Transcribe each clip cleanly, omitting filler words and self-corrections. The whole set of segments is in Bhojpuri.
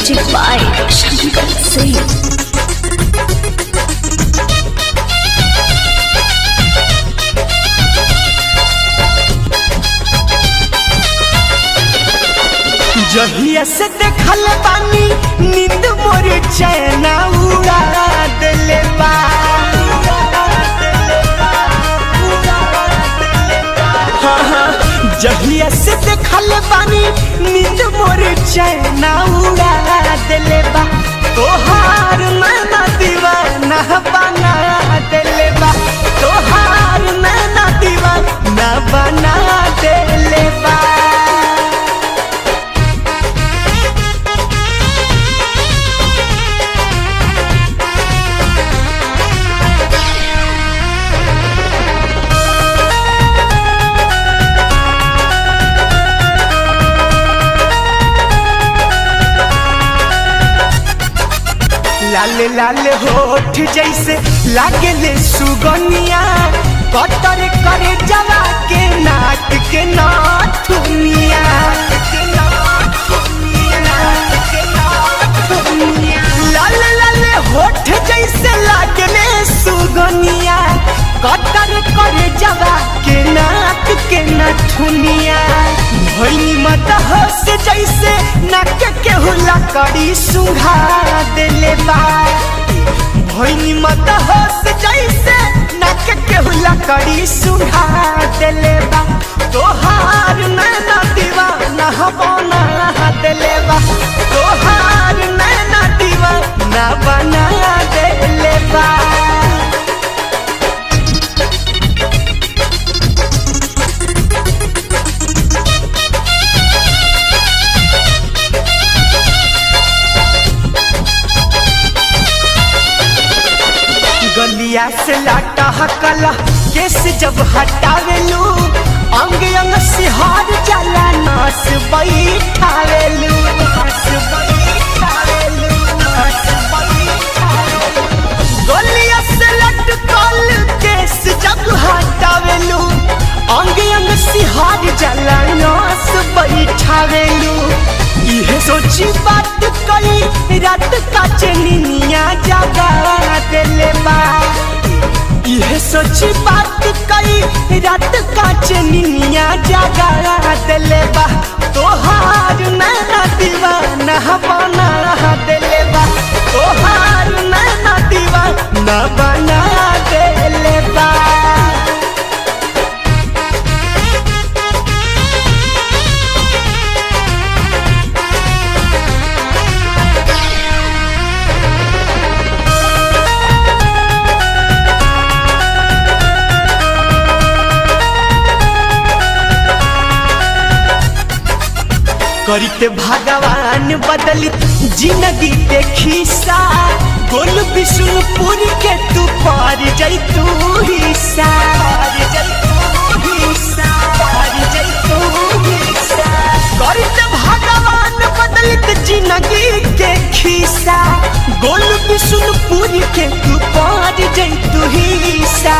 Music by Shankar Singh. जहिया से देखल बानी नींद मोर चैन उड़ा देले बा। जहिया से देखल बानी नींद मोर चैन उड़ा देले बा। तोहार नैना दीवाना बना देले बा। तोहार नैना दीवाना बना देले बा। लाल लाल होठ जैसे लागेले सुगनिया कटर करे जवा के नाक के नाथुनिया। लाल लाल होठ जैसे लागेले सुगनिया कटर करे जवा के नाक के नाथुनिया। भइनी मत हंस जैसे नाक के हुला कड़ी सुंघा देले बा। भइनी मत हंस जैसे नाक के हुला कड़ी सुंघा देले बा। तोहार नैना दीवाना बना देले बा। तोहार नैना दीवाना बना देले बा। गलिया से लाटा हकला केस जब हटावेलू अंग अंग सिहार जाला नास बैठावेलू। गलिया से लटकल केस जब हटावेलू अंग अंग सिहार जाला नास बैठावेलू। इहे सोची बात कई रात का चनिया जागा देले बा। इहे सोची बात कई रात का चनिया जागा देले बा। तोहार नैना दीवाना बना देले बा। तोहार नैना दीवाना बना देले बा। करिते भगवान बदलित जिंदगी देखी सा गोल विष्णुपुर के तू पार जैतू हिस्सा। करिते भगवान बदलित जिंदगी के खिस्सा गोल विष्णुपुर के तू पार जैतू हिस्सा।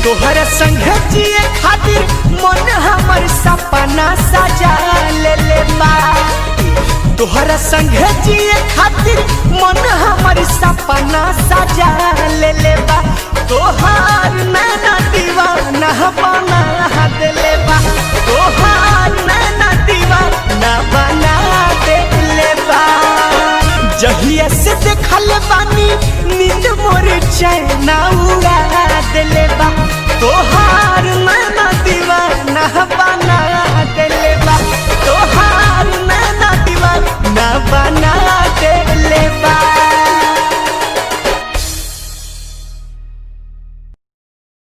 तोहर संग जिए खातिर मन हमर सपना सजा ले बा। तोहर संग जिए खातिर मन हमर सपना सजा ले बा। तोहार नैना दीवाना बना देले बा। तोहार नैना दीवाना बना देले बा। जहिया से देखल बानी नींद मोर चैन उड़ा देले बा।